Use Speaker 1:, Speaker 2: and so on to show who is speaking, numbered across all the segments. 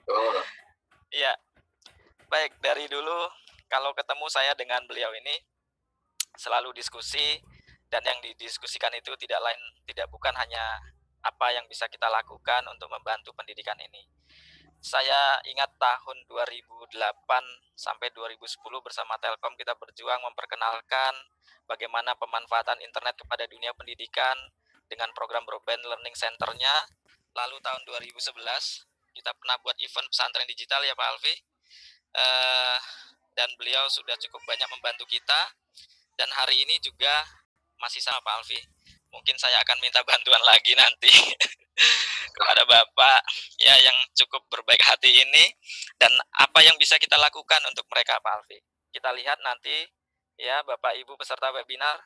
Speaker 1: Oh.
Speaker 2: Iya, baik, dari dulu kalau ketemu saya dengan beliau ini selalu diskusi, dan yang didiskusikan itu tidak bukan hanya apa yang bisa kita lakukan untuk membantu pendidikan ini. Saya ingat tahun 2008 sampai 2010 bersama Telkom kita berjuang memperkenalkan bagaimana pemanfaatan internet kepada dunia pendidikan dengan program Broadband Learning Center-nya. Lalu tahun 2011 kita pernah buat event pesantren digital ya Pak Alfi. Dan beliau sudah cukup banyak membantu kita, dan hari ini juga masih sama Pak Alfi. Mungkin saya akan minta bantuan lagi nanti kepada Bapak ya yang cukup berbaik hati ini, dan apa yang bisa kita lakukan untuk mereka Pak Alfi. Kita lihat nanti ya Bapak Ibu peserta webinar,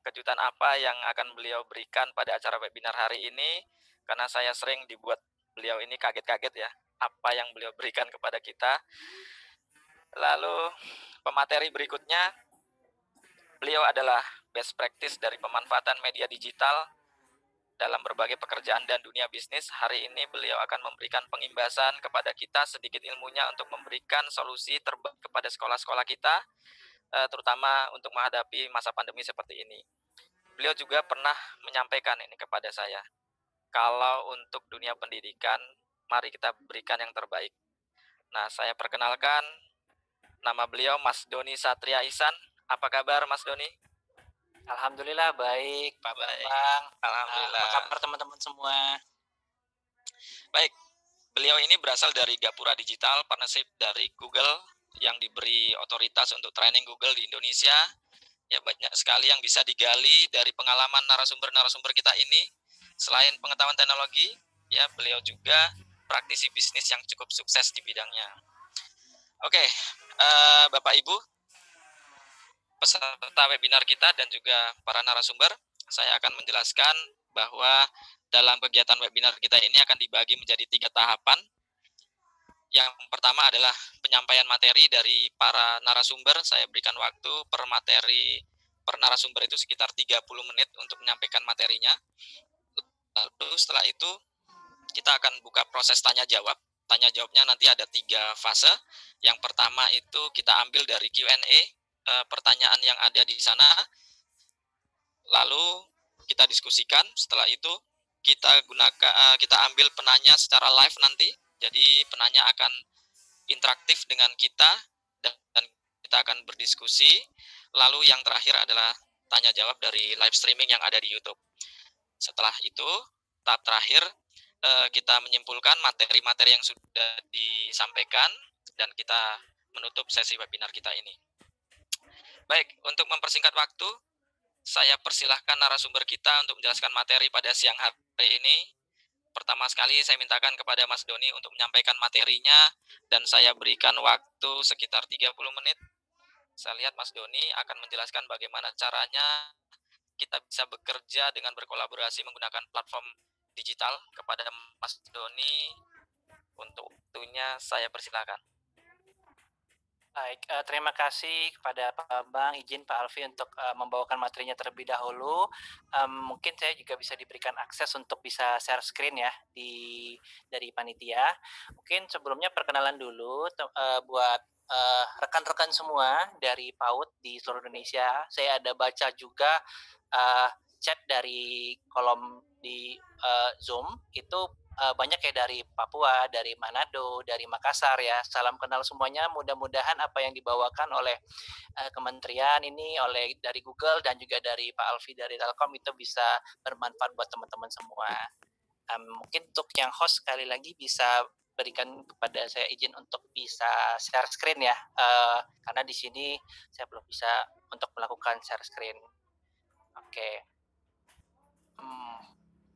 Speaker 2: kejutan apa yang akan beliau berikan pada acara webinar hari ini, karena saya sering dibuat beliau ini kaget-kaget ya, apa yang beliau berikan kepada kita. Lalu pemateri berikutnya, beliau adalah best practice dari pemanfaatan media digital dalam berbagai pekerjaan dan dunia bisnis. Hari ini beliau akan memberikan pengimbasan kepada kita sedikit ilmunya untuk memberikan solusi terbaik kepada sekolah-sekolah kita, terutama untuk menghadapi masa pandemi seperti ini. Beliau juga pernah menyampaikan ini kepada saya, kalau untuk dunia pendidikan, mari kita berikan yang terbaik. Nah, saya perkenalkan, nama beliau Mas Doni Satria Ihsan. Apa kabar Mas Doni?
Speaker 3: Alhamdulillah baik, Pak Bambang.
Speaker 2: Alhamdulillah.
Speaker 3: Apa kabar teman-teman semua?
Speaker 2: Baik, beliau ini berasal dari Gapura Digital, partnership dari Google yang diberi otoritas untuk training Google di Indonesia. Ya, banyak sekali yang bisa digali dari pengalaman narasumber-narasumber kita ini. Selain pengetahuan teknologi, ya beliau juga praktisi bisnis yang cukup sukses di bidangnya. Oke, Bapak Ibu, peserta webinar kita dan juga para narasumber, saya akan menjelaskan bahwa dalam kegiatan webinar kita ini akan dibagi menjadi 3 tahapan. Yang pertama adalah penyampaian materi dari para narasumber. Saya berikan waktu per materi, per narasumber itu sekitar 30 menit untuk menyampaikan materinya. Lalu setelah itu kita akan buka proses tanya jawab. Tanya jawabnya nanti ada 3 fase. Yang pertama itu kita ambil dari Q&A, pertanyaan yang ada di sana. Lalu kita diskusikan. Setelah itu kita ambil penanya secara live nanti. Jadi penanya akan interaktif dengan kita dan kita akan berdiskusi. Lalu yang terakhir adalah tanya jawab dari live streaming yang ada di YouTube. Setelah itu tahap terakhir kita menyimpulkan materi-materi yang sudah disampaikan dan kita menutup sesi webinar kita ini. Baik, untuk mempersingkat waktu, saya persilahkan narasumber kita untuk menjelaskan materi pada siang hari ini. Pertama sekali saya mintakan kepada Mas Doni untuk menyampaikan materinya, dan saya berikan waktu sekitar 30 menit. Saya lihat Mas Doni akan menjelaskan bagaimana caranya kita bisa bekerja dengan berkolaborasi menggunakan platform digital. Kepada Mas Doni, untuk waktunya saya persilakan.
Speaker 3: Baik, terima kasih kepada Pak Bambang, izin Pak Alfi untuk membawakan materinya terlebih dahulu. Mungkin saya juga bisa diberikan akses untuk bisa share screen ya dari panitia. Mungkin sebelumnya perkenalan dulu buat rekan-rekan semua dari PAUD di seluruh Indonesia. Saya ada baca juga chat dari kolom di Zoom itu. Banyak ya dari Papua, dari Manado, dari Makassar ya. Salam kenal semuanya. Mudah-mudahan apa yang dibawakan oleh kementerian ini, oleh dari Google dan juga dari Pak Alfi dari Telkom itu bisa bermanfaat buat teman-teman semua. Mungkin untuk yang host sekali lagi bisa berikan kepada saya izin untuk bisa share screen ya. Karena di sini saya belum bisa untuk melakukan share screen. Oke.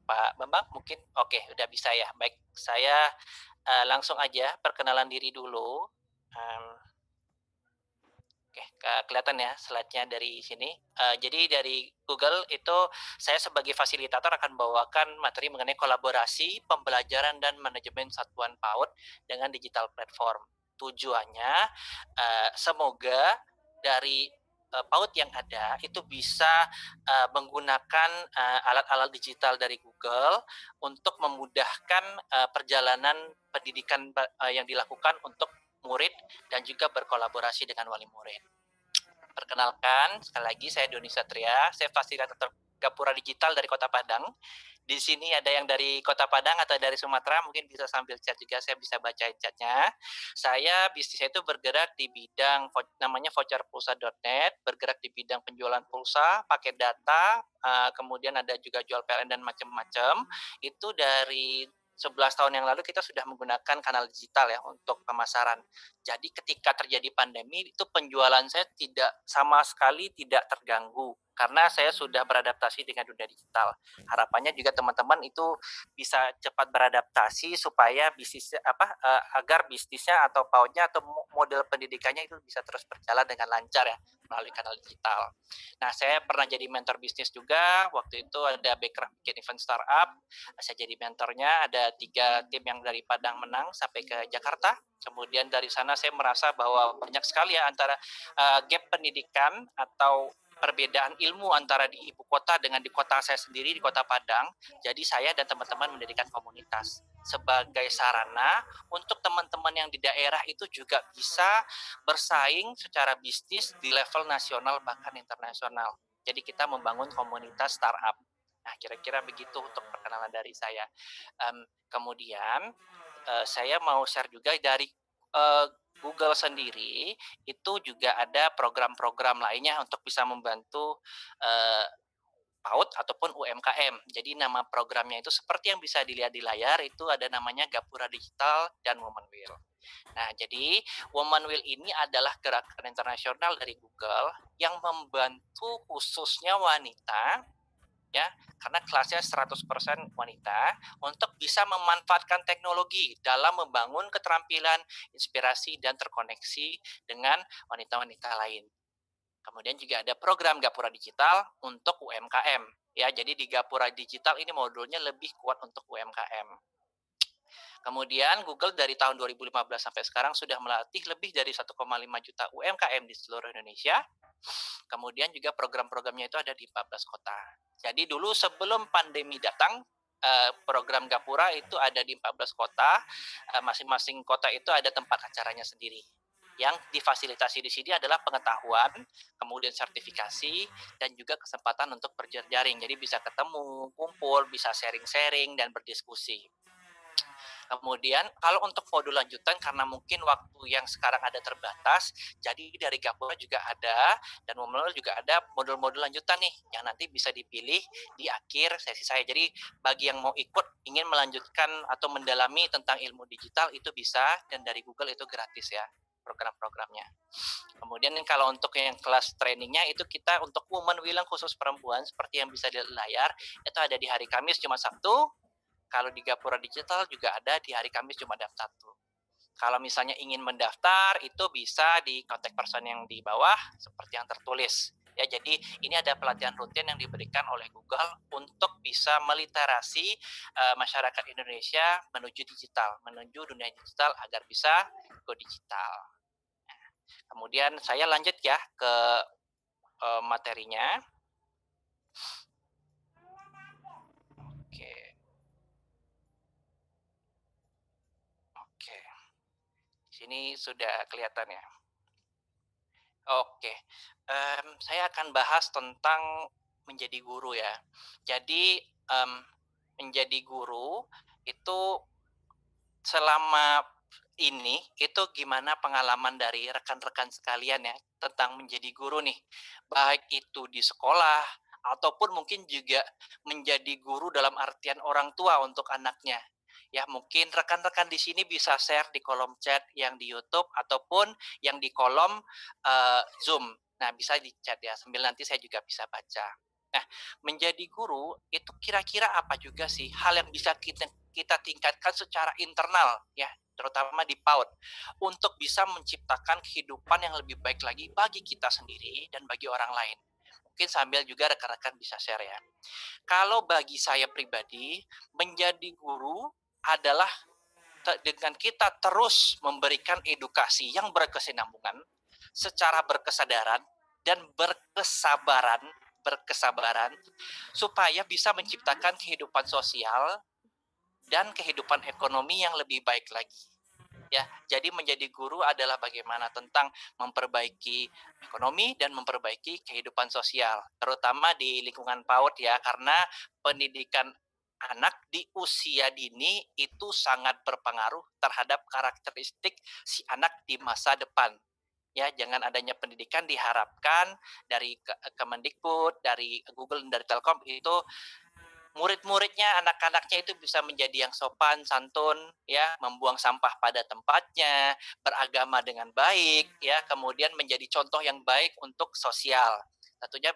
Speaker 3: Pak Bambang mungkin oke udah bisa ya. Baik, saya langsung aja perkenalan diri dulu. Oke, kelihatan ya slide-nya dari sini. Jadi dari Google itu saya sebagai fasilitator akan bawakan materi mengenai kolaborasi, pembelajaran dan manajemen satuan PAUD dengan digital platform. Tujuannya semoga dari PAUD yang ada itu bisa menggunakan alat-alat digital dari Google untuk memudahkan perjalanan pendidikan yang dilakukan untuk murid dan juga berkolaborasi dengan wali murid. Perkenalkan, sekali lagi saya Doni Satria, saya fasilitator Gapura Digital dari Kota Padang. Di sini ada yang dari Kota Padang atau dari Sumatera, mungkin bisa sambil chat juga, saya bisa baca chatnya. Saya bisnisnya itu bergerak di bidang namanya voucherpulsa.net, bergerak di bidang penjualan pulsa, pakai data, kemudian ada juga jual PLN dan macam-macam. Itu dari 11 tahun yang lalu kita sudah menggunakan kanal digital ya untuk pemasaran. Jadi ketika terjadi pandemi itu penjualan saya sama sekali tidak terganggu karena saya sudah beradaptasi dengan dunia digital. Harapannya juga teman-teman itu bisa cepat beradaptasi supaya bisnis agar bisnisnya atau PAUD-nya atau model pendidikannya itu bisa terus berjalan dengan lancar ya melalui kanal digital. Nah, saya pernah jadi mentor bisnis juga. Waktu itu ada background bikin event startup. Saya jadi mentornya, ada 3 tim yang dari Padang menang sampai ke Jakarta. Kemudian dari sana saya merasa bahwa banyak sekali ya antara gap pendidikan atau perbedaan ilmu antara di ibu kota dengan di kota saya sendiri, di Kota Padang. Jadi saya dan teman-teman mendirikan komunitas sebagai sarana untuk teman-teman yang di daerah itu juga bisa bersaing secara bisnis di level nasional bahkan internasional. Jadi kita membangun komunitas startup. Nah, kira-kira begitu untuk perkenalan dari saya. Kemudian saya mau share juga dari Google sendiri itu juga ada program-program lainnya untuk bisa membantu PAUD ataupun UMKM. Jadi nama programnya itu seperti yang bisa dilihat di layar, itu ada namanya Gapura Digital dan Womanville. Nah, jadi Womanville ini adalah gerakan internasional dari Google yang membantu khususnya wanita ya, karena kelasnya 100% wanita untuk bisa memanfaatkan teknologi dalam membangun keterampilan, inspirasi, dan terkoneksi dengan wanita-wanita lain. Kemudian juga ada program Gapura Digital untuk UMKM. Ya, jadi di Gapura Digital ini modulnya lebih kuat untuk UMKM. Kemudian Google dari tahun 2015 sampai sekarang sudah melatih lebih dari 1,5 juta UMKM di seluruh Indonesia. Kemudian juga program-programnya itu ada di 14 kota. Jadi dulu sebelum pandemi datang, program Gapura itu ada di 14 kota. Masing-masing kota itu ada tempat acaranya sendiri. Yang difasilitasi di sini adalah pengetahuan, kemudian sertifikasi, dan juga kesempatan untuk berjejaring. Jadi bisa ketemu, kumpul, bisa sharing-sharing, dan berdiskusi. Kemudian kalau untuk modul lanjutan karena mungkin waktu yang sekarang ada terbatas, jadi dari Gapura juga ada dan Womanville juga ada modul-modul lanjutan nih yang nanti bisa dipilih di akhir sesi saya. Jadi bagi yang mau ikut ingin melanjutkan atau mendalami tentang ilmu digital itu bisa, dan dari Google itu gratis ya program-programnya. Kemudian kalau untuk yang kelas trainingnya itu kita untuk Womanville khusus perempuan seperti yang bisa dilihat di layar itu ada di hari Kamis, Jumat, Sabtu. Kalau di Gapura Digital juga ada di hari Kamis, Jumat, dan Sabtu. Kalau misalnya ingin mendaftar itu bisa di kontak person yang di bawah seperti yang tertulis. Ya, jadi ini ada pelatihan rutin yang diberikan oleh Google untuk bisa meliterasi masyarakat Indonesia menuju digital, menuju dunia digital agar bisa go digital. Kemudian saya lanjut ya ke materinya. Oke. Di sini sudah kelihatan ya. Oke. Saya akan bahas tentang menjadi guru ya. Jadi menjadi guru itu selama ini itu gimana pengalaman dari rekan-rekan sekalian ya tentang menjadi guru nih, baik itu di sekolah ataupun mungkin juga menjadi guru dalam artian orang tua untuk anaknya. Ya, mungkin rekan-rekan di sini bisa share di kolom chat yang di YouTube ataupun yang di kolom Zoom. Nah, bisa di chat ya, sambil nanti saya juga bisa baca. Nah, menjadi guru itu kira-kira apa juga sih hal yang bisa kita tingkatkan secara internal ya, terutama di PAUD untuk bisa menciptakan kehidupan yang lebih baik lagi bagi kita sendiri dan bagi orang lain. Mungkin sambil juga rekan-rekan bisa share ya. Kalau bagi saya pribadi, menjadi guru adalah dengan kita terus memberikan edukasi yang berkesinambungan secara berkesadaran dan berkesabaran supaya bisa menciptakan kehidupan sosial dan kehidupan ekonomi yang lebih baik lagi. Ya, jadi menjadi guru adalah bagaimana tentang memperbaiki ekonomi dan memperbaiki kehidupan sosial, terutama di lingkungan PAUD ya, karena pendidikan anak di usia dini itu sangat berpengaruh terhadap karakteristik si anak di masa depan. Ya, jangan adanya pendidikan diharapkan dari Kemendikbud, dari Google, dari Telkom itu murid-muridnya, anak-anaknya itu bisa menjadi yang sopan, santun, ya, membuang sampah pada tempatnya, beragama dengan baik, ya, kemudian menjadi contoh yang baik untuk sosial. Tentunya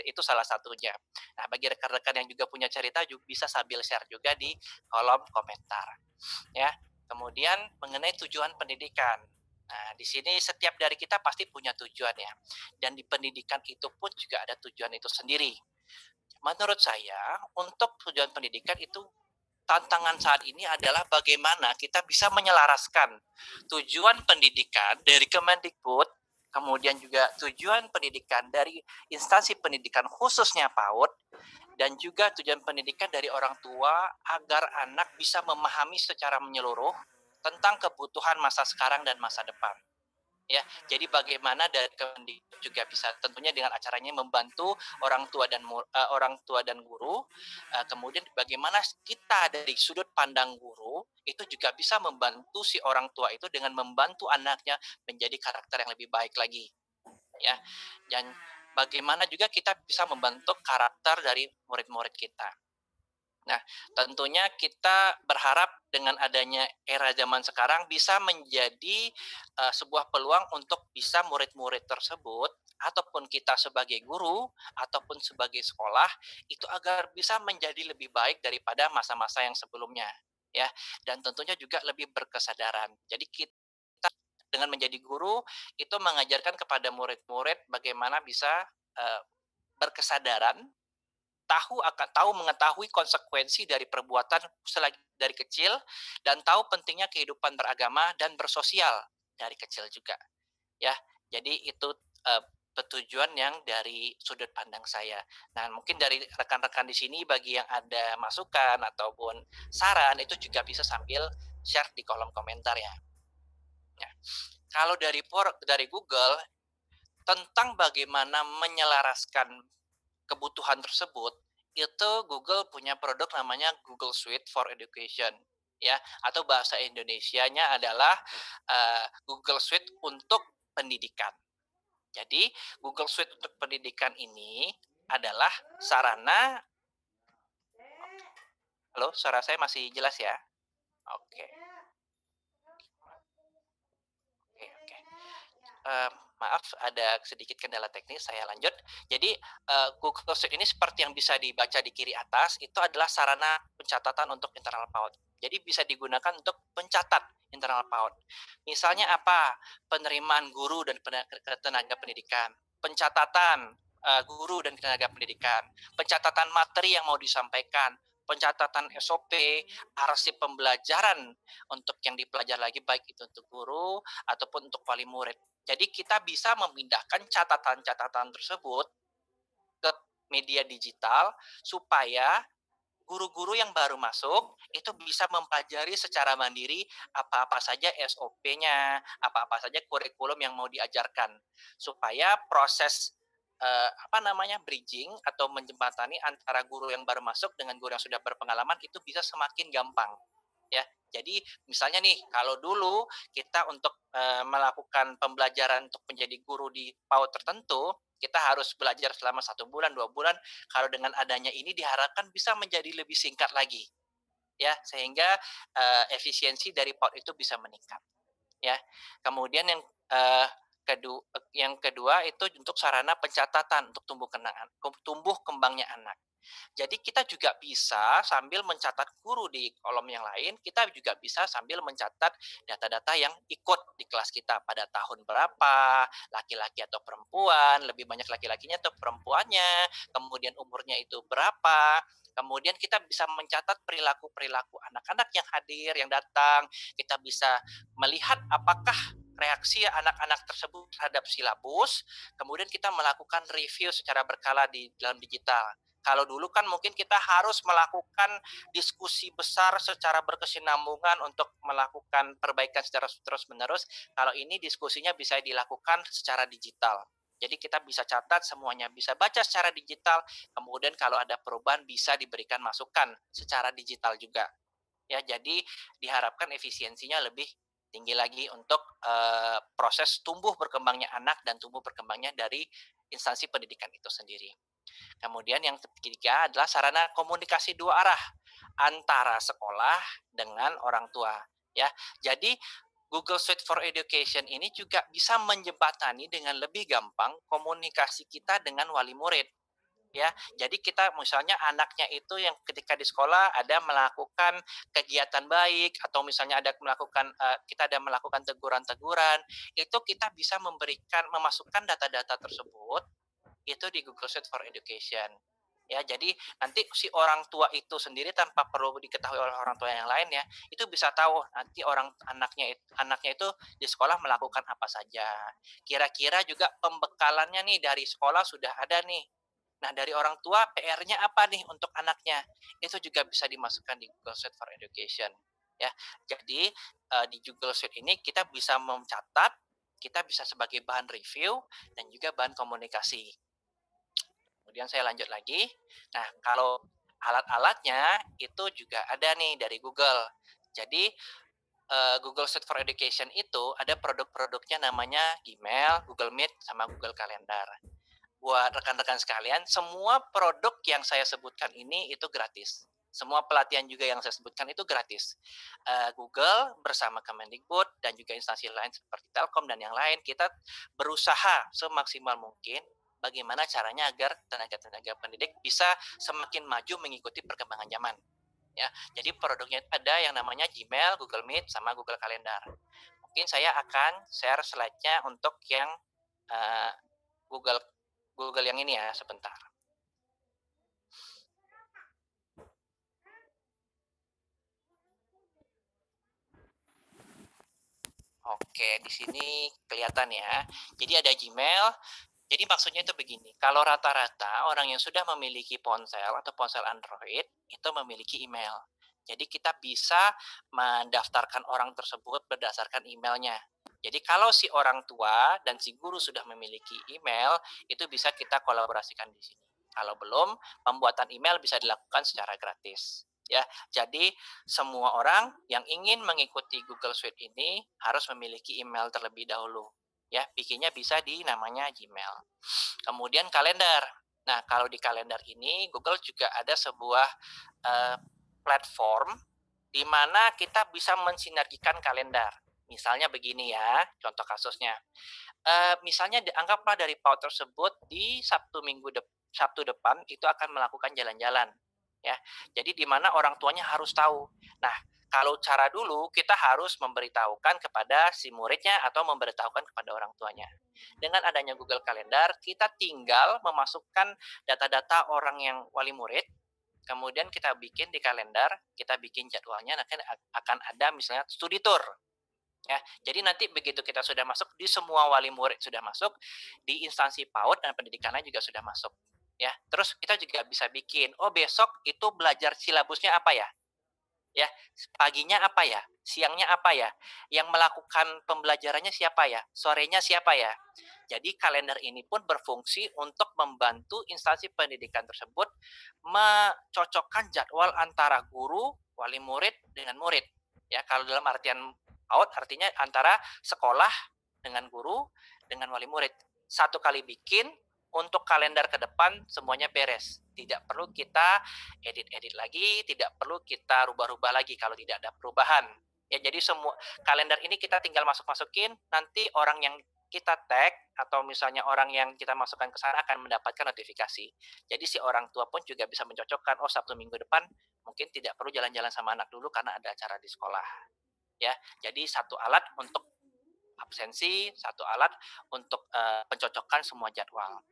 Speaker 3: itu salah satunya. Nah, bagi rekan-rekan yang juga punya cerita juga bisa sambil share juga di kolom komentar, ya. Kemudian mengenai tujuan pendidikan. Nah, di sini setiap dari kita pasti punya tujuan ya. Dan di pendidikan itu pun juga ada tujuan itu sendiri. Menurut saya, untuk tujuan pendidikan itu tantangan saat ini adalah bagaimana kita bisa menyelaraskan tujuan pendidikan dari Kemendikbud, kemudian juga tujuan pendidikan dari instansi pendidikan khususnya PAUD, dan juga tujuan pendidikan dari orang tua agar anak bisa memahami secara menyeluruh tentang kebutuhan masa sekarang dan masa depan. Ya, jadi bagaimana dari Kemendikbud juga bisa tentunya dengan acaranya membantu orang tua dan guru, kemudian bagaimana kita dari sudut pandang guru itu juga bisa membantu si orang tua itu dengan membantu anaknya menjadi karakter yang lebih baik lagi, ya. Dan bagaimana juga kita bisa membentuk karakter dari murid-murid kita. Nah, tentunya kita berharap dengan adanya era zaman sekarang bisa menjadi sebuah peluang untuk bisa murid-murid tersebut ataupun kita sebagai guru ataupun sebagai sekolah itu agar bisa menjadi lebih baik daripada masa-masa yang sebelumnya, ya. Dan tentunya juga lebih berkesadaran. Jadi kita dengan menjadi guru itu mengajarkan kepada murid-murid bagaimana bisa berkesadaran, tahu mengetahui konsekuensi dari perbuatan selagi dari kecil, dan tahu pentingnya kehidupan beragama dan bersosial dari kecil juga, ya. Jadi itu tujuan yang dari sudut pandang saya. Nah, mungkin dari rekan-rekan di sini bagi yang ada masukan ataupun saran itu juga bisa sambil share di kolom komentar ya. Ya. Kalau dari Google tentang bagaimana menyelaraskan kebutuhan tersebut, itu Google punya produk namanya Google Suite for Education, ya, atau bahasa Indonesianya adalah Google Suite untuk pendidikan. Jadi Google Suite untuk pendidikan ini adalah sarana. Halo, suara saya masih jelas ya? Oke. Oke. Maaf, ada sedikit kendala teknis, saya lanjut. Jadi Google Sheet ini seperti yang bisa dibaca di kiri atas, itu adalah sarana pencatatan untuk internal PAUD. Jadi bisa digunakan untuk pencatat internal PAUD. Misalnya apa? Penerimaan guru dan tenaga pendidikan, pencatatan guru dan tenaga pendidikan, pencatatan materi yang mau disampaikan, pencatatan SOP, arsip pembelajaran untuk yang dipelajari lagi, baik itu untuk guru ataupun untuk wali murid. Jadi kita bisa memindahkan catatan-catatan tersebut ke media digital supaya guru-guru yang baru masuk itu bisa mempelajari secara mandiri apa-apa saja SOP-nya, apa-apa saja kurikulum yang mau diajarkan, supaya proses bridging atau menjembatani antara guru yang baru masuk dengan guru yang sudah berpengalaman itu bisa semakin gampang, ya. Jadi misalnya nih, kalau dulu kita untuk melakukan pembelajaran untuk menjadi guru di PAUD tertentu, kita harus belajar selama 1 bulan, 2 bulan. Kalau dengan adanya ini diharapkan bisa menjadi lebih singkat lagi, ya, sehingga efisiensi dari PAUD itu bisa meningkat, ya. Kemudian yang kedua itu untuk sarana pencatatan untuk tumbuh kembangnya anak. Jadi kita juga bisa sambil mencatat guru di kolom yang lain, kita juga bisa sambil mencatat data-data yang ikut di kelas kita pada tahun berapa, laki-laki atau perempuan, lebih banyak laki-lakinya atau perempuannya, kemudian umurnya itu berapa. Kemudian kita bisa mencatat perilaku-perilaku anak-anak yang hadir, yang datang. Kita bisa melihat apakah reaksi anak-anak tersebut terhadap silabus, kemudian kita melakukan review secara berkala di dalam digital. Kalau dulu kan mungkin kita harus melakukan diskusi besar secara berkesinambungan untuk melakukan perbaikan secara terus-menerus. Kalau ini diskusinya bisa dilakukan secara digital. Jadi kita bisa catat semuanya, bisa baca secara digital, kemudian kalau ada perubahan bisa diberikan masukan secara digital juga. Ya, jadi diharapkan efisiensinya lebih tinggi lagi untuk proses tumbuh berkembangnya anak dan tumbuh berkembangnya dari instansi pendidikan itu sendiri. Kemudian yang ketiga adalah sarana komunikasi dua arah antara sekolah dengan orang tua. Ya, jadi Google Suite for Education ini juga bisa menjembatani dengan lebih gampang komunikasi kita dengan wali murid. Ya, jadi kita misalnya anaknya itu yang ketika di sekolah ada melakukan kegiatan baik atau misalnya ada melakukan kita ada melakukan teguran-teguran, itu kita bisa memasukkan data-data tersebut itu di Google Suite for Education. Ya, jadi nanti si orang tua itu sendiri tanpa perlu diketahui oleh orang tua yang lain ya, itu bisa tahu nanti anaknya itu di sekolah melakukan apa saja. Kira-kira juga pembekalannya nih dari sekolah sudah ada nih. Nah, dari orang tua PR-nya apa nih untuk anaknya? Itu juga bisa dimasukkan di Google Suite for Education. Ya, jadi di Google Suite ini kita bisa mencatat, kita bisa sebagai bahan review dan juga bahan komunikasi. Kemudian saya lanjut lagi. Nah, kalau alat-alatnya itu juga ada nih dari Google. Jadi Google Suite for Education itu ada produk-produknya namanya Gmail, Google Meet, sama Google Calendar. Buat rekan-rekan sekalian, semua produk yang saya sebutkan ini itu gratis. Semua pelatihan juga yang saya sebutkan itu gratis. Google bersama Kemendikbud dan juga instansi lain seperti Telkom dan yang lain, kita berusaha semaksimal mungkin bagaimana caranya agar tenaga-tenaga pendidik bisa semakin maju mengikuti perkembangan zaman. Ya, jadi produknya ada yang namanya Gmail, Google Meet, sama Google Calendar. Mungkin saya akan share slide-nya untuk yang Google yang ini ya, sebentar. Oke, di sini kelihatan ya. Jadi ada Gmail. Jadi maksudnya itu begini, kalau rata-rata orang yang sudah memiliki ponsel atau ponsel Android itu memiliki email. Jadi kita bisa mendaftarkan orang tersebut berdasarkan emailnya. Jadi kalau si orang tua dan si guru sudah memiliki email, itu bisa kita kolaborasikan di sini. Kalau belum, pembuatan email bisa dilakukan secara gratis. Ya, jadi semua orang yang ingin mengikuti Google Suite ini harus memiliki email terlebih dahulu. Ya, bikinnya bisa di namanya Gmail. Kemudian kalender. Nah, kalau di kalender ini Google juga ada sebuah platform di mana kita bisa mensinergikan kalender. Misalnya begini ya, contoh kasusnya. Misalnya dianggaplah dari PAUD tersebut di Sabtu depan itu akan melakukan jalan-jalan. Ya, jadi di mana orang tuanya harus tahu. Nah, kalau cara dulu kita harus memberitahukan kepada si muridnya atau memberitahukan kepada orang tuanya. Dengan adanya Google Calendar, kita tinggal memasukkan data-data orang yang wali murid, kemudian kita bikin di kalender, kita bikin jadwalnya, nanti akan ada misalnya studi tour. Ya, jadi nanti begitu kita sudah masuk, di semua wali murid sudah masuk, di instansi PAUD dan pendidikannya juga sudah masuk. Ya, terus kita juga bisa bikin, oh besok itu belajar silabusnya apa ya? Ya, paginya apa ya? Siangnya apa ya? Yang melakukan pembelajarannya siapa ya? Sorenya siapa ya? Jadi kalender ini pun berfungsi untuk membantu instansi pendidikan tersebut mencocokkan jadwal antara guru, wali murid dengan murid. Ya, kalau dalam artian PAUD artinya antara sekolah dengan guru dengan wali murid. Satu kali bikin, untuk kalender ke depan semuanya beres. Tidak perlu kita edit-edit lagi, tidak perlu kita rubah-rubah lagi kalau tidak ada perubahan. Ya, jadi semua kalender ini kita tinggal masukin, nanti orang yang kita tag atau misalnya orang yang kita masukkan ke sana akan mendapatkan notifikasi. Jadi si orang tua pun juga bisa mencocokkan, oh Sabtu minggu depan mungkin tidak perlu jalan-jalan sama anak dulu karena ada acara di sekolah. Ya, jadi satu alat untuk absensi, satu alat untuk pencocokan semua jadwal.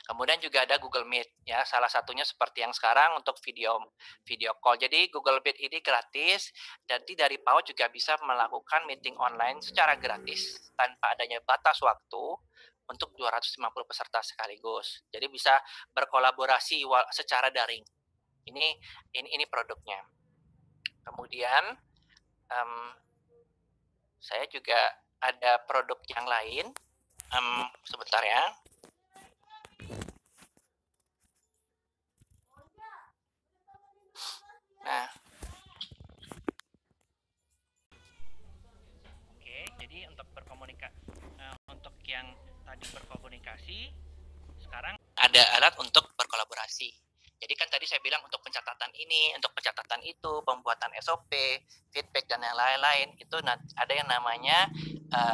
Speaker 3: Kemudian juga ada Google Meet ya, salah satunya seperti yang sekarang untuk video call. Jadi Google Meet ini gratis, jadi dari PAUD juga bisa melakukan meeting online secara gratis tanpa adanya batas waktu untuk 250 peserta sekaligus. Jadi bisa berkolaborasi secara daring. Ini produknya. Kemudian saya juga ada produk yang lain. Sebentar ya. Nah, oke, jadi untuk untuk yang tadi berkomunikasi, sekarang ada alat untuk berkolaborasi. Jadi kan tadi saya bilang untuk pencatatan ini, untuk pencatatan itu, pembuatan SOP, feedback dan yang lain-lain, itu ada yang namanya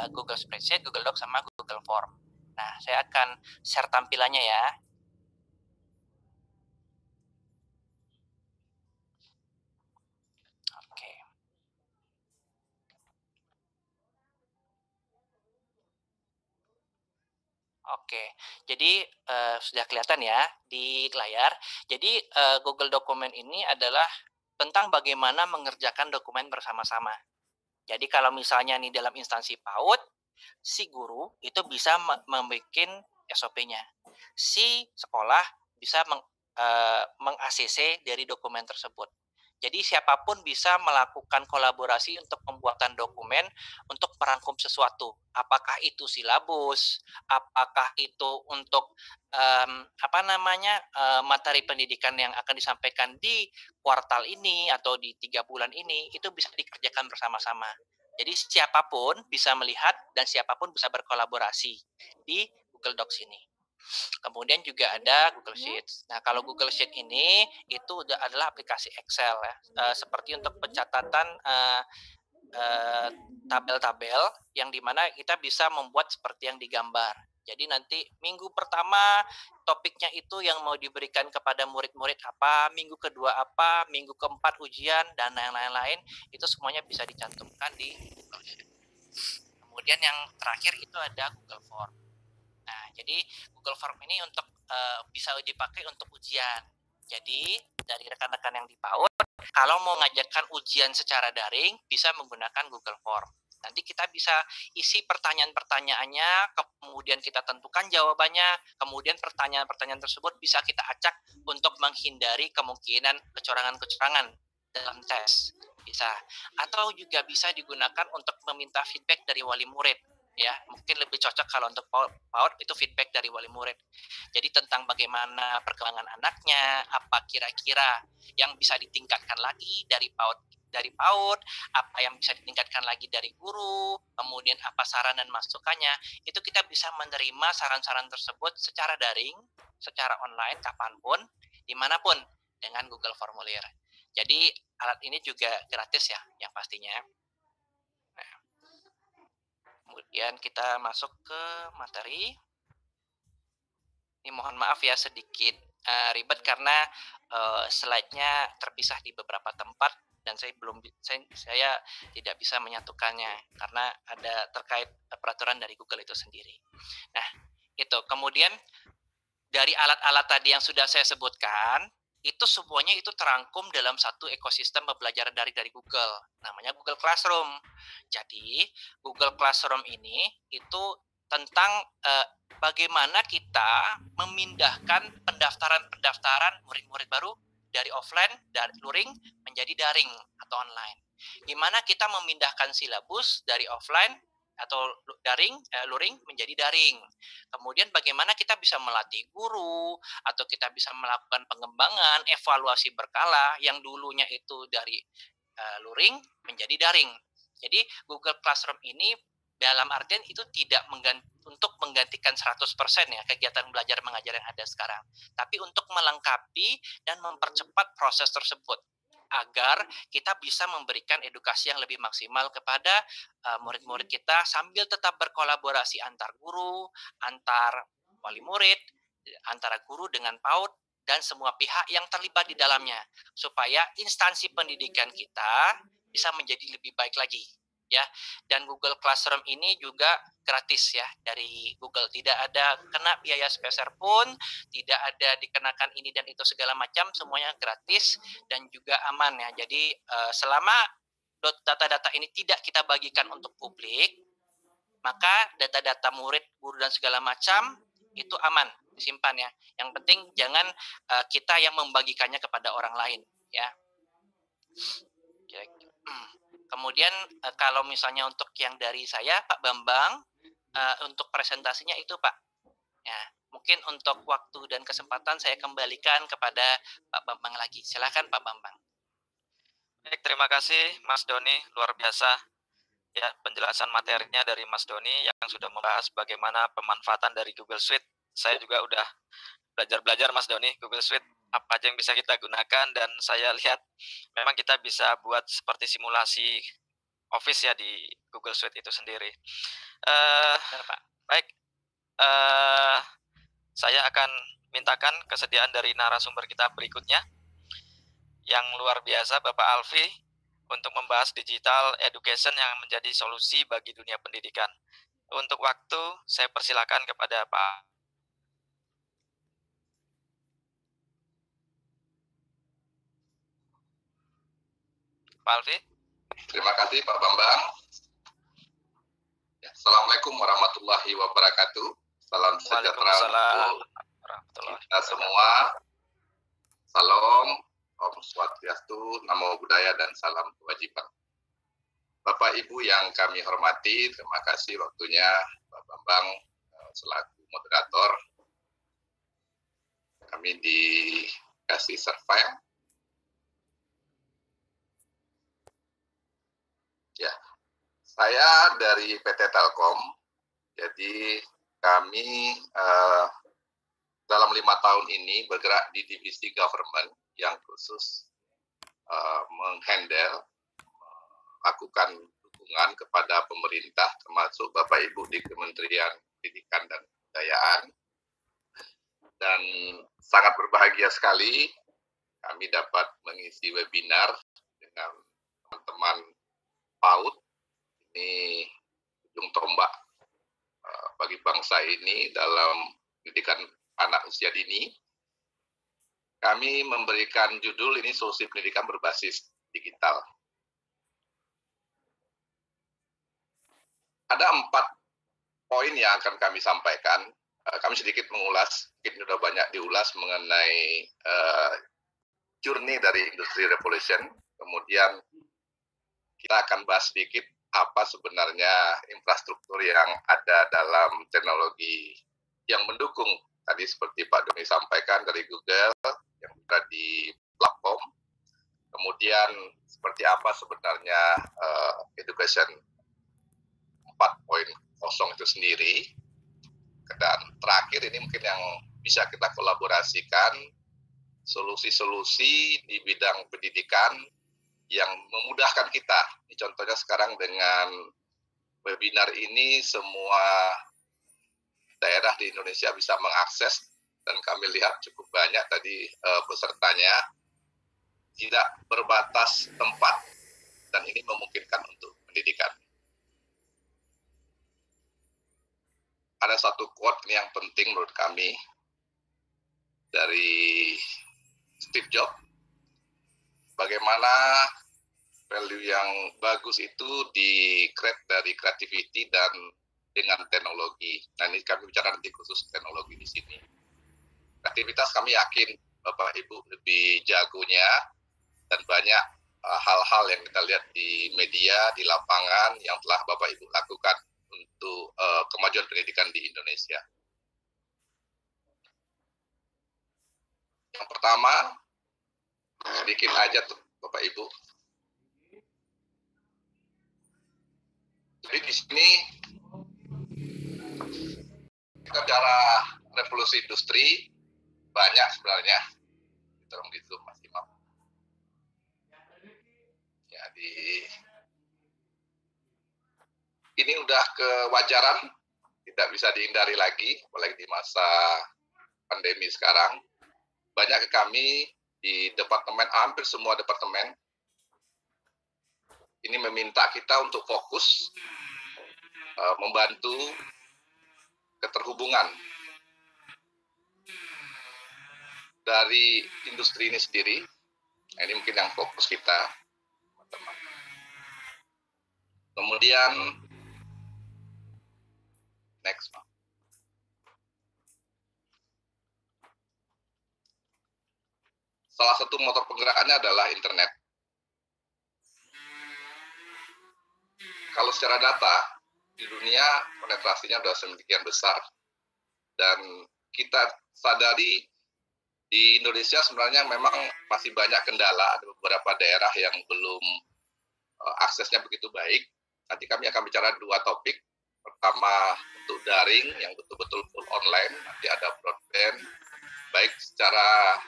Speaker 3: Google Spreadsheet, Google Docs, sama Google Form. Nah, saya akan share tampilannya ya. Oke, jadi sudah kelihatan ya di layar. Jadi Google Dokumen ini adalah tentang bagaimana mengerjakan dokumen bersama-sama. Jadi kalau misalnya nih dalam instansi PAUD, si guru itu bisa membuat SOP-nya. Si sekolah bisa meng-ACC dari dokumen tersebut. Jadi siapapun bisa melakukan kolaborasi untuk pembuatan dokumen untuk merangkum sesuatu. Apakah itu silabus, apakah itu untuk materi pendidikan yang akan disampaikan di kuartal ini atau di 3 bulan ini, itu bisa dikerjakan bersama-sama. Jadi siapapun bisa melihat dan siapapun bisa berkolaborasi di Google Docs ini. Kemudian juga ada Google Sheets. Nah, kalau Google Sheet ini itu adalah aplikasi Excel ya, seperti untuk pencatatan tabel-tabel yang dimana kita bisa membuat seperti yang digambar. Jadi nanti minggu pertama topiknya itu yang mau diberikan kepada murid-murid apa, minggu kedua apa, minggu keempat ujian, dan lain-lain, itu semuanya bisa dicantumkan di Google Sheet. Kemudian yang terakhir itu ada Google Form. Nah, jadi Google Form ini untuk bisa dipakai untuk ujian. Jadi dari rekan-rekan yang di PAUD, kalau mau mengajarkan ujian secara daring, bisa menggunakan Google Form. Nanti kita bisa isi pertanyaan-pertanyaannya, kemudian kita tentukan jawabannya, kemudian pertanyaan-pertanyaan tersebut bisa kita acak untuk menghindari kemungkinan kecurangan-kecurangan dalam tes. Bisa. Atau juga bisa digunakan untuk meminta feedback dari wali murid. Ya, mungkin lebih cocok kalau untuk PAUD itu feedback dari wali murid. Jadi tentang bagaimana perkembangan anaknya, apa kira-kira yang bisa ditingkatkan lagi dari PAUD, apa yang bisa ditingkatkan lagi dari guru, kemudian apa saran dan masukannya, itu kita bisa menerima saran-saran tersebut secara daring, secara online, kapanpun, dimanapun, dengan Google Formulir. Jadi alat ini juga gratis ya, yang pastinya. Nah, kemudian kita masuk ke materi. Ini mohon maaf ya sedikit ribet karena slide-nya terpisah di beberapa tempat dan saya tidak bisa menyatukannya karena ada terkait peraturan dari Google itu sendiri. Nah, itu. Kemudian dari alat-alat tadi yang sudah saya sebutkan, itu semuanya itu terangkum dalam satu ekosistem pembelajaran daring dari Google, namanya Google Classroom. Jadi Google Classroom ini itu tentang bagaimana kita memindahkan pendaftaran murid-murid baru dari offline, dari luring menjadi daring atau online. Gimana kita memindahkan silabus dari offline atau luring menjadi daring. Kemudian bagaimana kita bisa melatih guru atau kita bisa melakukan pengembangan, evaluasi berkala yang dulunya itu dari luring menjadi daring. Jadi Google Classroom ini dalam artian itu tidak untuk menggantikan 100% ya kegiatan belajar mengajar yang ada sekarang, tapi untuk melengkapi dan mempercepat proses tersebut agar kita bisa memberikan edukasi yang lebih maksimal kepada murid-murid kita sambil tetap berkolaborasi antar guru, antar wali murid, antara guru dengan PAUD dan semua pihak yang terlibat di dalamnya supaya instansi pendidikan kita bisa menjadi lebih baik lagi. Ya, dan Google Classroom ini juga gratis ya dari Google. Tidak ada kena biaya sepeser pun, tidak ada dikenakan ini dan itu segala macam, semuanya gratis dan juga aman ya. Jadi selama data-data ini tidak kita bagikan untuk publik, maka data-data murid, guru dan segala macam itu aman disimpan ya. Yang penting jangan kita yang membagikannya kepada orang lain ya. Kemudian kalau misalnya untuk yang dari saya Pak Bambang, untuk presentasinya itu Pak. Ya, mungkin untuk waktu dan kesempatan saya kembalikan kepada Pak Bambang lagi. Silakan Pak Bambang.
Speaker 2: Baik, terima kasih Mas Doni, luar biasa ya penjelasan materinya dari Mas Doni yang sudah membahas bagaimana pemanfaatan dari Google Suite. Saya juga udah belajar Mas Doni Google Suite apa aja yang bisa kita gunakan, dan saya lihat memang kita bisa buat seperti simulasi Office ya di Google Suite itu sendiri. Baik, saya akan mintakan kesediaan dari narasumber kita berikutnya yang luar biasa, Bapak Alfi, untuk membahas digital education yang menjadi solusi bagi dunia pendidikan. Untuk waktu, saya persilakan kepada Pak Alfi.
Speaker 1: Terima kasih Pak Bambang. Ya, Assalamualaikum warahmatullahi wabarakatuh. Salam sejahtera untuk kita semua. Salam, Om Swastiastu, Namo Buddhaya, dan salam kewajiban. Bapak Ibu yang kami hormati, terima kasih waktunya Pak Bambang selaku moderator. Kami dikasih survei. Ya, saya dari PT Telkom. Jadi kami dalam 5 tahun ini bergerak di divisi government yang khusus menghandle, melakukan dukungan kepada pemerintah, termasuk Bapak Ibu di Kementerian Pendidikan dan Kebudayaan. Dan sangat berbahagia sekali kami dapat mengisi webinar dengan teman-teman PAUD. Ini ujung tombak bagi bangsa ini dalam pendidikan anak usia dini. Kami memberikan judul ini solusi pendidikan berbasis digital. Ada 4 poin yang akan kami sampaikan. Kami sedikit mengulas, mungkin sudah banyak diulas mengenai journey dari Industri Revolution. Kemudian kita akan bahas sedikit apa sebenarnya infrastruktur yang ada dalam teknologi yang mendukung tadi seperti Pak Doni sampaikan dari Google yang sudah di platform. Kemudian seperti apa sebenarnya education 4.0 itu sendiri. Dan terakhir ini mungkin yang bisa kita kolaborasikan solusi-solusi di bidang pendidikan yang memudahkan kita. Ini contohnya sekarang dengan webinar ini semua daerah di Indonesia bisa mengakses, dan kami lihat cukup banyak tadi pesertanya, tidak berbatas tempat, dan ini memungkinkan untuk pendidikan. Ada satu quote yang penting menurut kami dari Steve Jobs. Bagaimana value yang bagus itu di-create dari creativity dan dengan teknologi. Nah, ini kami bicara nanti khusus teknologi di sini. Kreativitas kami yakin Bapak Ibu lebih jagonya, dan banyak hal-hal yang kita lihat di media, di lapangan yang telah Bapak Ibu lakukan untuk kemajuan pendidikan di Indonesia. Yang pertama, sedikit aja tuh Bapak Ibu. Jadi di sini kita bicara revolusi industri, banyak sebenarnya. Tolong di zoom Mas Imam. Ya, ini udah kewajaran, tidak bisa dihindari lagi, apalagi di masa pandemi sekarang. Banyak ke kami di departemen, hampir semua departemen, ini meminta kita untuk fokus membantu keterhubungan dari industri ini sendiri. Nah, ini mungkin yang fokus kita, teman-teman. Kemudian next, Pak. Salah satu motor penggeraknya adalah internet. Kalau secara data, di dunia penetrasinya sudah sedemikian besar, dan kita sadari di Indonesia sebenarnya memang masih banyak kendala, ada beberapa daerah yang belum aksesnya begitu baik. Nanti kami akan bicara dua topik. Pertama untuk daring yang betul-betul full online, nanti ada broadband, baik secara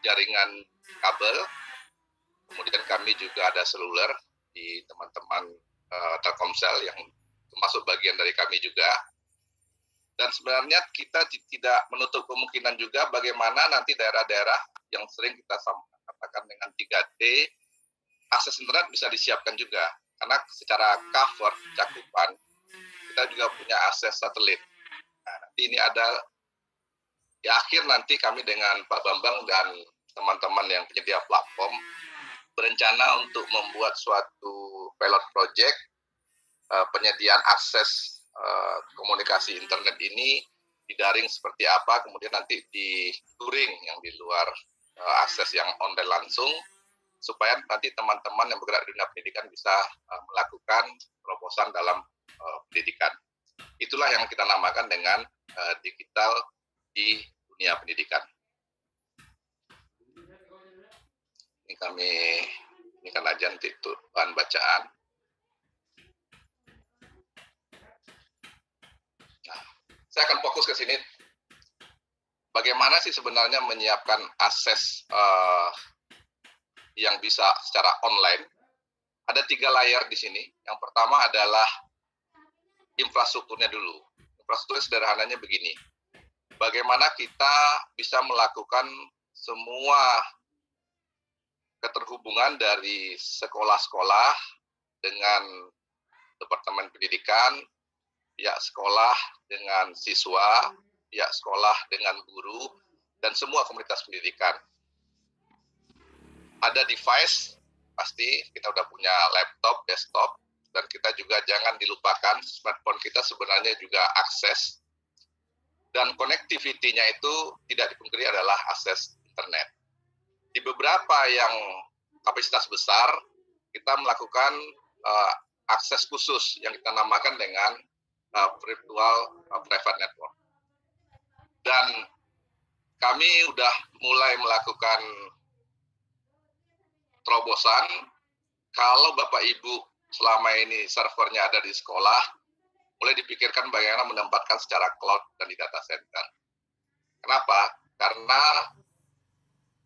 Speaker 1: jaringan kabel, kemudian kami juga ada seluler di teman-teman Telkomsel yang termasuk bagian dari kami juga. Dan sebenarnya kita tidak menutup kemungkinan juga bagaimana nanti daerah-daerah yang sering kita katakan dengan 3D, akses internet bisa disiapkan juga. Karena secara cover, cakupan, kita juga punya akses satelit. Nah, nanti ini ada, di akhir nanti kami dengan Pak Bambang dan teman-teman yang penyedia platform, berencana untuk membuat suatu pilot project penyediaan akses komunikasi internet ini di daring seperti apa, kemudian nanti di touring yang di luar akses yang online langsung, supaya nanti teman-teman yang bergerak di dunia pendidikan bisa melakukan terobosan dalam pendidikan. Itulah yang kita namakan dengan digital di dunia pendidikan. Ini kami kan aja nanti itu bahan bacaan. Nah, saya akan fokus ke sini. Bagaimana sih sebenarnya menyiapkan akses yang bisa secara online? Ada 3 layar di sini. Yang pertama adalah infrastrukturnya dulu. Infrastruktur sederhananya begini. Bagaimana kita bisa melakukan semua keterhubungan dari sekolah-sekolah dengan Departemen Pendidikan, pihak sekolah dengan siswa, pihak sekolah dengan guru, dan semua komunitas pendidikan. Ada device, pasti kita udah punya laptop, desktop, dan kita juga jangan dilupakan smartphone kita sebenarnya juga akses, dan connectivity-nya itu tidak dipungkiri adalah akses internet. Di beberapa yang kapasitas besar, kita melakukan akses khusus yang kita namakan dengan virtual private network. Dan kami sudah mulai melakukan terobosan. Kalau Bapak Ibu selama ini servernya ada di sekolah, mulai dipikirkan bagaimana menempatkan secara cloud dan di data center. Kenapa? Karena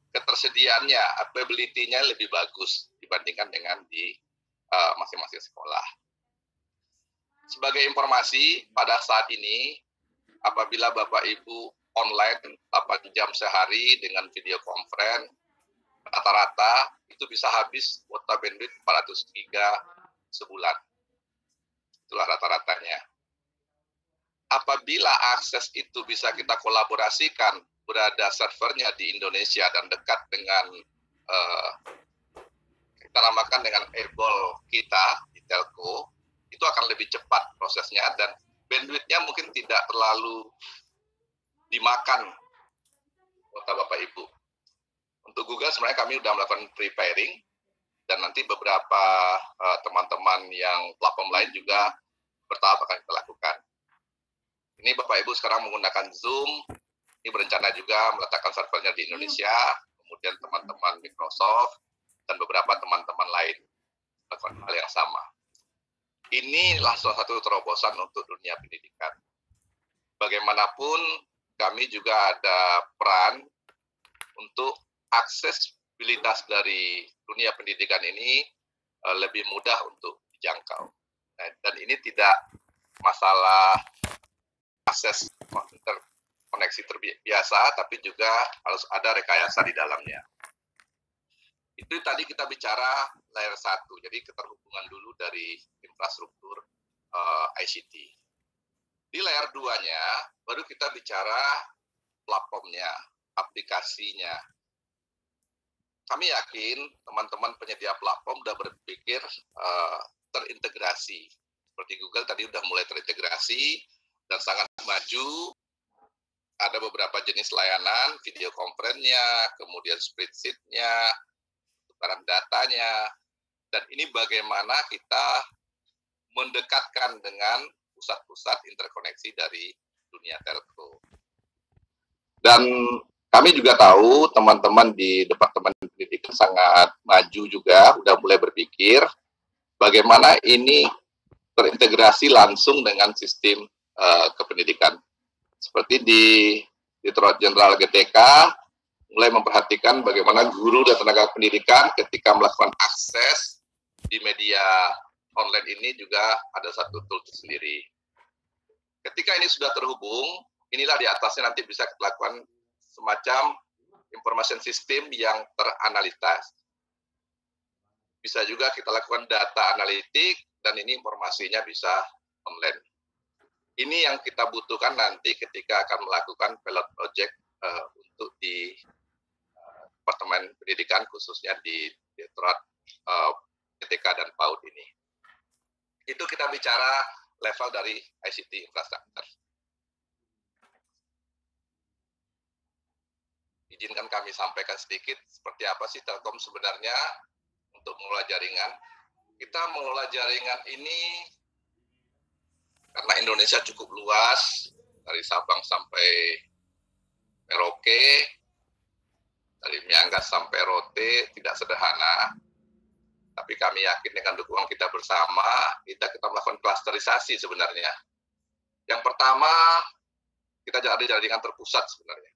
Speaker 1: ketersediaannya, availability-nya lebih bagus dibandingkan dengan di masing-masing sekolah. Sebagai informasi, pada saat ini, apabila Bapak Ibu online 8 jam sehari dengan video conference, rata-rata itu bisa habis kuota bandwidth 400 giga sebulan. Itulah rata-ratanya. Apabila akses itu bisa kita kolaborasikan, berada servernya di Indonesia dan dekat dengan kita namakan dengan able kita di telco, itu akan lebih cepat prosesnya dan bandwidth-nya mungkin tidak terlalu dimakan kuota Bapak Ibu. Untuk Google sebenarnya kami sudah melakukan preparing, dan nanti beberapa teman-teman yang platform lain juga bertahap akan kita lakukan. Ini Bapak Ibu sekarang menggunakan Zoom. Ini berencana juga meletakkan servernya di Indonesia, kemudian teman-teman Microsoft, dan beberapa teman-teman lain melakukan hal yang sama. Inilah salah satu terobosan untuk dunia pendidikan. Bagaimanapun, kami juga ada peran untuk aksesibilitas dari dunia pendidikan ini lebih mudah untuk dijangkau. Nah, dan ini tidak masalah akses koneksi terbiasa, tapi juga harus ada rekayasa di dalamnya. Itu tadi kita bicara layer 1, jadi keterhubungan dulu dari infrastruktur. ICT. Di layer 2-nya baru kita bicara platformnya, aplikasinya. Kami yakin teman-teman penyedia platform sudah berpikir terintegrasi. Seperti Google tadi sudah mulai terintegrasi dan sangat maju. Ada beberapa jenis layanan, video conference-nya, kemudian spreadsheet-nya, tukaran datanya, dan ini bagaimana kita mendekatkan dengan pusat-pusat interkoneksi dari dunia telco. Dan kami juga tahu teman-teman di Departemen Pendidikan sangat maju juga, sudah mulai berpikir bagaimana ini terintegrasi langsung dengan sistem kependidikan. Seperti di Direktorat Jenderal GTK mulai memperhatikan bagaimana guru dan tenaga pendidikan ketika melakukan akses di media online ini juga ada satu tool sendiri. Ketika ini sudah terhubung, inilah di atasnya nanti bisa kita lakukan semacam information system yang teranalitas. Bisa juga kita lakukan data analitik dan ini informasinya bisa online. Ini yang kita butuhkan nanti ketika akan melakukan pilot project untuk di Departemen Pendidikan, khususnya di Direktorat PTK dan PAUD ini. Itu kita bicara level dari ICT infrastruktur. Izinkan kami sampaikan sedikit seperti apa sih Telkom sebenarnya untuk mengelola jaringan. Kita mengelola jaringan ini karena Indonesia cukup luas, dari Sabang sampai Merauke, dari Miangas sampai Rote, tidak sederhana. Tapi kami yakin dengan dukungan kita bersama, kita melakukan klasterisasi sebenarnya. Yang pertama, kita ada jaringan terpusat sebenarnya.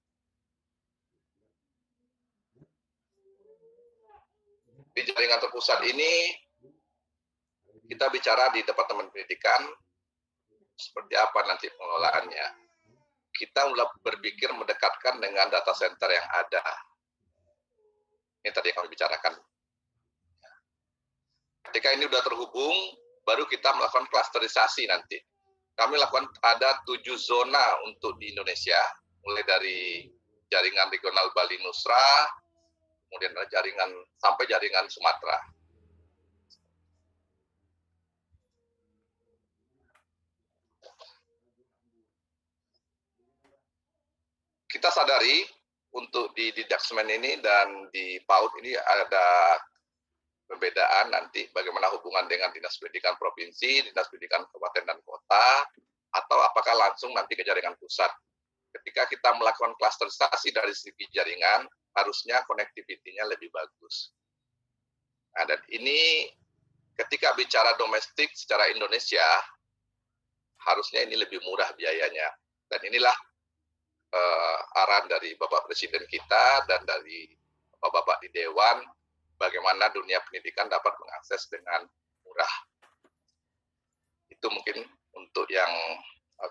Speaker 1: Di jaringan terpusat ini, kita bicara di Departemen Pendidikan, seperti apa nanti pengelolaannya. Kita mulai berpikir mendekatkan dengan data center yang ada. Ini tadi yang kami bicarakan. Ketika ini sudah terhubung, baru kita melakukan klasterisasi nanti. Kami lakukan ada 7 zona untuk di Indonesia, mulai dari jaringan regional Bali Nusra, kemudian ada jaringan sampai jaringan Sumatera. Kita sadari untuk di Daksmen ini dan di PAUD ini ada perbedaan nanti bagaimana hubungan dengan Dinas Pendidikan Provinsi, Dinas Pendidikan Kabupaten dan Kota, atau apakah langsung nanti ke jaringan pusat. Ketika kita melakukan klasterisasi dari segi jaringan, harusnya connectivity-nya lebih bagus. Nah, dan ini ketika bicara domestik secara Indonesia, harusnya ini lebih murah biayanya. Dan inilah arahan dari Bapak Presiden kita dan dari Bapak-Bapak di Dewan, bagaimana dunia pendidikan dapat mengakses dengan murah. Itu mungkin untuk yang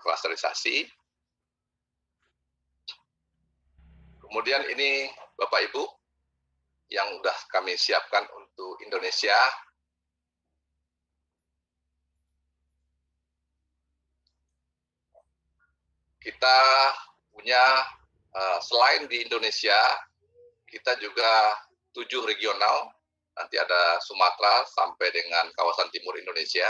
Speaker 1: klasterisasi. Kemudian ini Bapak Ibu yang sudah kami siapkan untuk Indonesia. Kita punya selain di Indonesia, kita juga 7 regional, nanti ada Sumatera sampai dengan kawasan timur Indonesia.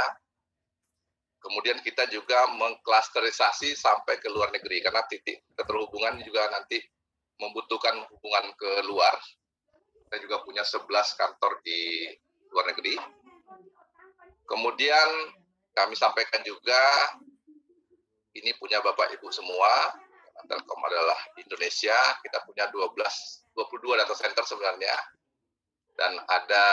Speaker 1: Kemudian kita juga mengklasterisasi sampai ke luar negeri, karena titik keterhubungan juga nanti membutuhkan hubungan ke luar. Kita juga punya 11 kantor di luar negeri. Kemudian kami sampaikan juga, ini punya Bapak Ibu semua, Telkom adalah Indonesia, kita punya 22 data center sebenarnya, dan ada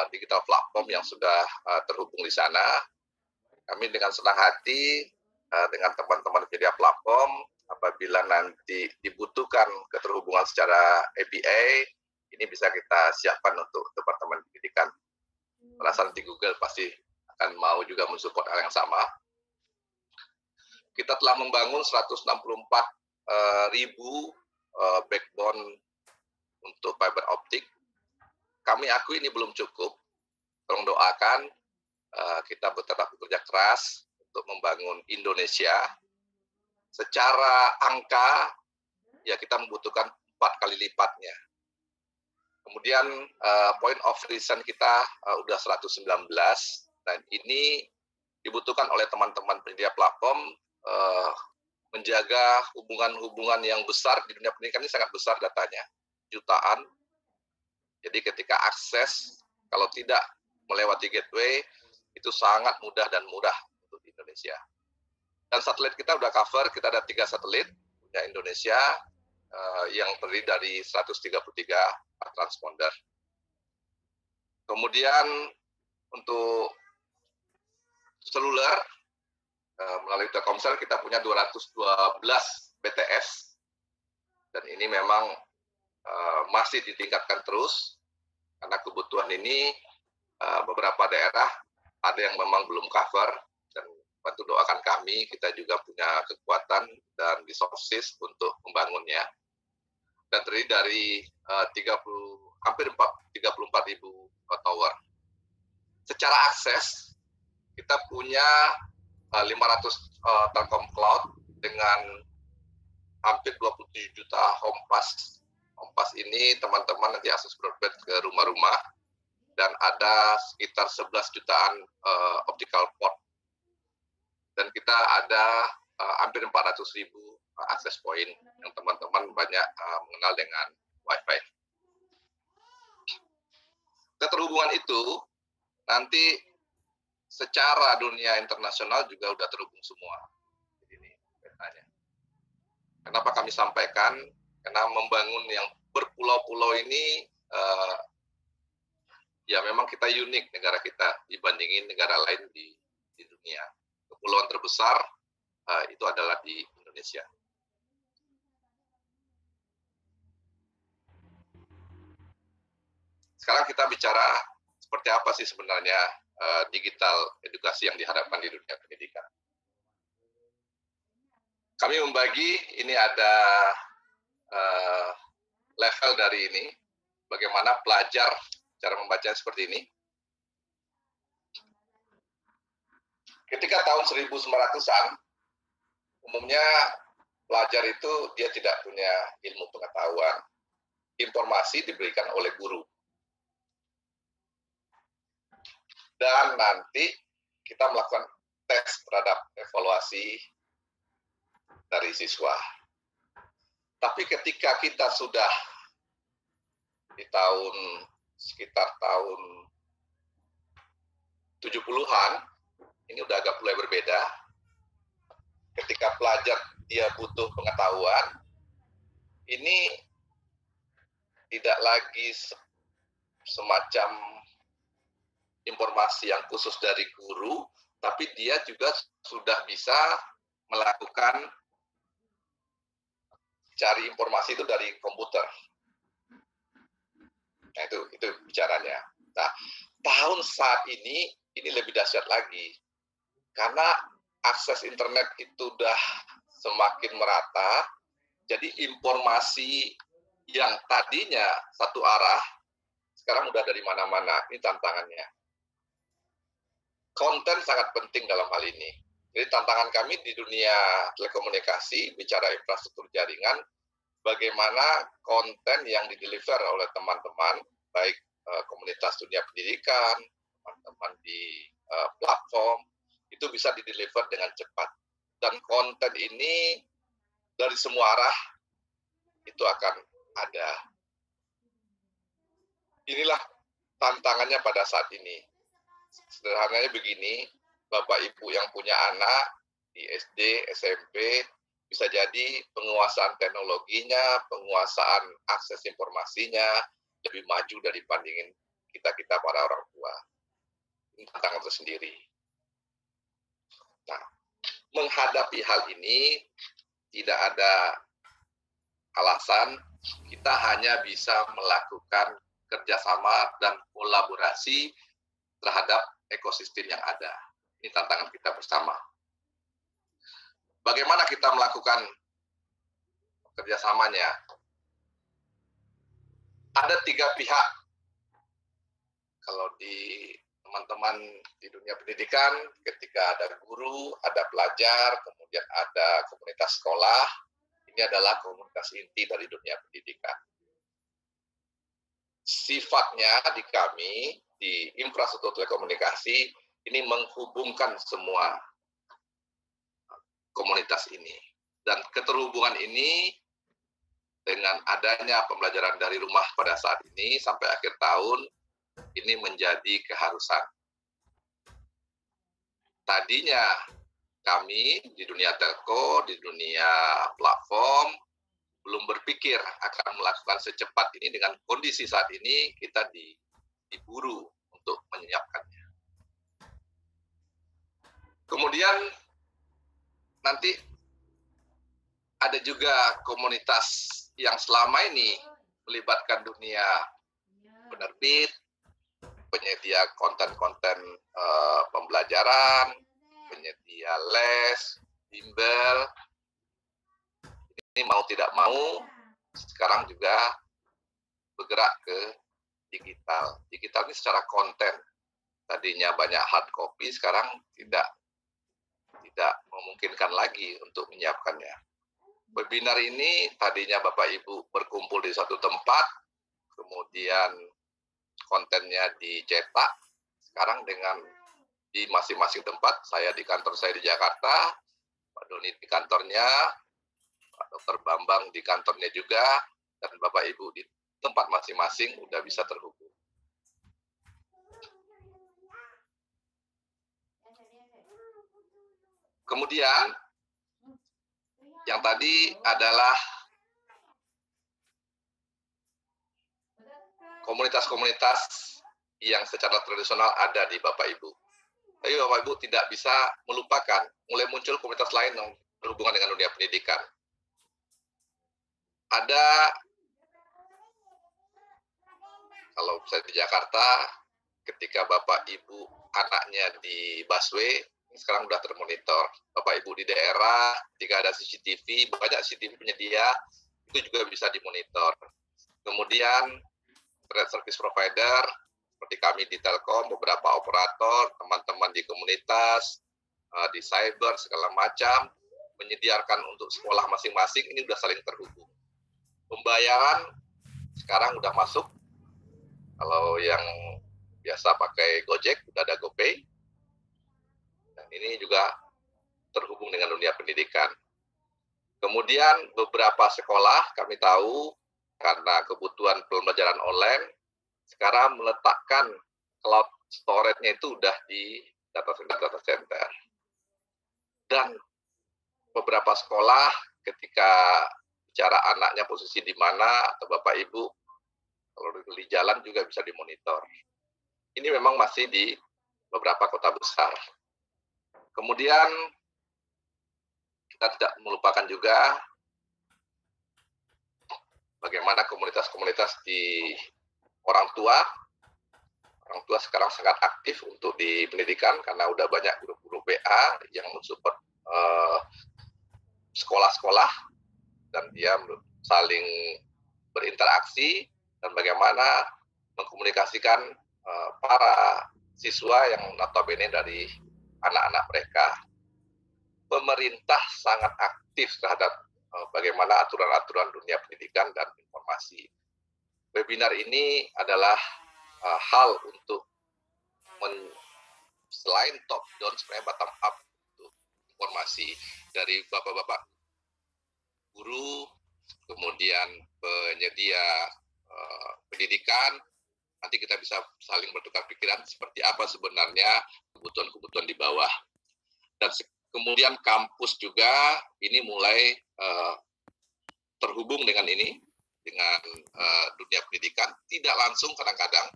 Speaker 1: digital platform yang sudah terhubung di sana. Kami dengan senang hati dengan teman-teman media platform, apabila nanti dibutuhkan keterhubungan secara API, ini bisa kita siapkan untuk Departemen Pendidikan. Rasa nanti Google pasti akan mau juga mensupport hal yang sama. Kita telah membangun 164.000 backbone untuk fiber optik. Kami akui ini belum cukup. Tolong doakan kita tetap bekerja keras untuk membangun Indonesia. Secara angka, ya kita membutuhkan 4 kali lipatnya. Kemudian point of reason kita udah 119, dan ini dibutuhkan oleh teman-teman penyedia platform menjaga hubungan-hubungan yang besar di dunia pendidikan ini sangat besar datanya, jutaan. Jadi ketika akses, kalau tidak melewati gateway, itu sangat mudah dan murah untuk Indonesia. Dan satelit kita udah cover, kita ada 3 satelit punya Indonesia yang terdiri dari 133 transponder. Kemudian untuk seluler, melalui Telkomsel kita punya 212 BTS, dan ini memang masih ditingkatkan terus, karena kebutuhan ini beberapa daerah ada yang memang belum cover, dan bantu doakan kami, kita juga punya kekuatan dan resources untuk membangunnya. Dan terdiri dari hampir 34.000 tower. Secara akses, kita punya 500 Telkom Cloud dengan hampir 27 juta home pass. Home pass ini teman-teman nanti akses broadband ke rumah-rumah, dan ada sekitar 11 jutaan optical port. Dan kita ada hampir 400.000 akses point yang teman-teman banyak mengenal dengan Wi-Fi. Keterhubungan itu nanti secara dunia internasional juga udah terhubung semua. Ini petanya. Kenapa kami sampaikan? Karena membangun yang berpulau-pulau ini, ya memang kita unik negara kita dibandingin negara lain di dunia. Kepulauan terbesar itu adalah di Indonesia. Sekarang kita bicara seperti apa sih sebenarnya digital edukasi yang diharapkan di dunia pendidikan. Kami membagi, ini ada level dari ini, bagaimana pelajar cara membaca seperti ini. Ketika tahun 1900-an, umumnya pelajar itu dia tidak punya ilmu pengetahuan. Informasi diberikan oleh guru. Dan nanti kita melakukan tes terhadap evaluasi dari siswa. Tapi ketika kita sudah di sekitar tahun 70-an, ini udah agak mulai berbeda. Ketika pelajar dia butuh pengetahuan, ini tidak lagi semacam informasi yang khusus dari guru, tapi dia juga sudah bisa melakukan cari informasi itu dari komputer. Nah, itu bicaranya. Nah, tahun saat ini lebih dahsyat lagi. Karena akses internet itu udah semakin merata, jadi informasi yang tadinya satu arah, sekarang udah dari mana-mana. Ini tantangannya. Konten sangat penting dalam hal ini. Jadi tantangan kami di dunia telekomunikasi, bicara infrastruktur jaringan, bagaimana konten yang dideliver oleh teman-teman, baik komunitas dunia pendidikan, teman-teman di platform, itu bisa dideliver dengan cepat. Dan konten ini dari semua arah itu akan ada. Inilah tantangannya pada saat ini. Sederhananya begini, Bapak Ibu yang punya anak di SD, SMP, bisa jadi penguasaan teknologinya, penguasaan akses informasinya lebih maju dari bandingin kita para orang tua. Ini tantangan tersendiri. Nah, menghadapi hal ini tidak ada alasan, kita hanya bisa melakukan kerjasama dan kolaborasi terhadap ekosistem yang ada. Ini tantangan kita bersama. Bagaimana kita melakukan kerjasamanya? Ada 3 pihak. Kalau di teman-teman di dunia pendidikan, ketika ada guru, ada pelajar, kemudian ada komunitas sekolah, ini adalah komunitas inti dari dunia pendidikan. Sifatnya di kami, di infrastruktur telekomunikasi, ini menghubungkan semua komunitas ini. Dan keterhubungan ini dengan adanya pembelajaran dari rumah pada saat ini sampai akhir tahun, ini menjadi keharusan. Tadinya kami di dunia telco, di dunia platform, belum berpikir akan melakukan secepat ini. Dengan kondisi saat ini, kita diburu untuk menyiapkannya. Kemudian nanti ada juga komunitas yang selama ini melibatkan dunia penerbit, penyedia konten-konten pembelajaran, penyedia les, bimbel. Ini mau tidak mau sekarang juga bergerak ke digital. Digital ini secara konten. Tadinya banyak hard copy, sekarang tidak memungkinkan lagi untuk menyiapkannya. Webinar ini tadinya Bapak Ibu berkumpul di satu tempat, kemudian kontennya dicetak. Sekarang dengan di masing-masing tempat, saya di kantor saya di Jakarta, Pak Doni di kantornya, Pak Dr. Bambang di kantornya juga, dan Bapak Ibu di tempat masing-masing udah bisa terhubung. Kemudian, yang tadi adalah komunitas-komunitas yang secara tradisional ada di Bapak Ibu. Tapi Bapak Ibu tidak bisa melupakan, mulai muncul komunitas lain yang berhubungan dengan dunia pendidikan. Ada, kalau saya di Jakarta, ketika Bapak Ibu anaknya di busway, sekarang sudah termonitor. Bapak Ibu di daerah, jika ada CCTV, banyak CCTV penyedia, itu juga bisa dimonitor. Kemudian, service provider, seperti kami di Telkom, beberapa operator, teman-teman di komunitas, di cyber, segala macam, menyediakan untuk sekolah masing-masing, ini sudah saling terhubung. Pembayaran sekarang sudah masuk. Kalau yang biasa pakai Gojek, sudah ada GoPay. Dan ini juga terhubung dengan dunia pendidikan. Kemudian beberapa sekolah kami tahu karena kebutuhan pembelajaran online, sekarang meletakkan cloud storage-nya itu udah di data center. Dan beberapa sekolah ketika bicara anaknya posisi di mana, atau Bapak Ibu, kalau di jalan juga bisa dimonitor. Ini memang masih di beberapa kota besar. Kemudian kita tidak melupakan juga bagaimana komunitas-komunitas di orang tua. Orang tua sekarang sangat aktif untuk di pendidikan karena udah banyak guru-guru BA yang mensupport sekolah-sekolah dan dia saling berinteraksi dan bagaimana mengkomunikasikan para siswa yang notabene dari anak-anak mereka. Pemerintah sangat aktif terhadap bagaimana aturan-aturan dunia pendidikan dan informasi. Webinar ini adalah hal untuk selain top down, sebenarnya bottom up untuk informasi dari bapak-bapak guru, kemudian penyedia pendidikan. Nanti kita bisa saling bertukar pikiran seperti apa sebenarnya kebutuhan-kebutuhan di bawah. Dan kemudian kampus juga ini mulai terhubung dengan ini, dengan dunia pendidikan. Tidak langsung kadang-kadang.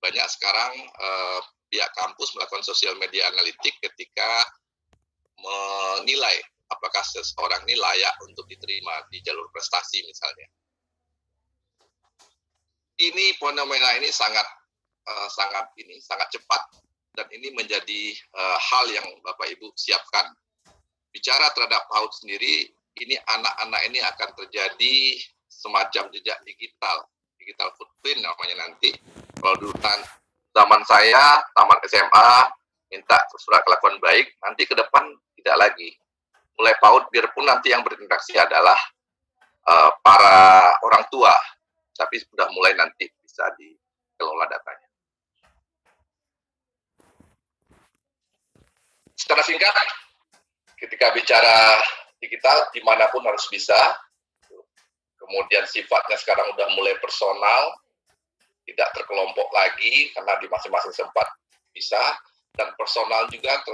Speaker 1: Banyak sekarang pihak kampus melakukan sosial media analitik ketika menilai apakah seseorang ini layak untuk diterima di jalur prestasi misalnya. Ini fenomena ini sangat cepat dan ini menjadi hal yang Bapak Ibu siapkan. Bicara terhadap PAUD sendiri, ini anak-anak ini akan terjadi semacam jejak digital footprint namanya nanti. Kalau dulu zaman saya, taman SMA, minta surat kelakuan baik, nanti ke depan tidak lagi. Mulai PAUD, biarpun nanti yang berinteraksi adalah para orang tua, tapi sudah mulai nanti bisa dikelola datanya. Secara singkat, ketika bicara digital, dimanapun harus bisa. Kemudian sifatnya sekarang udah mulai personal, tidak terkelompok lagi, karena di masing-masing tempat bisa. Dan personal juga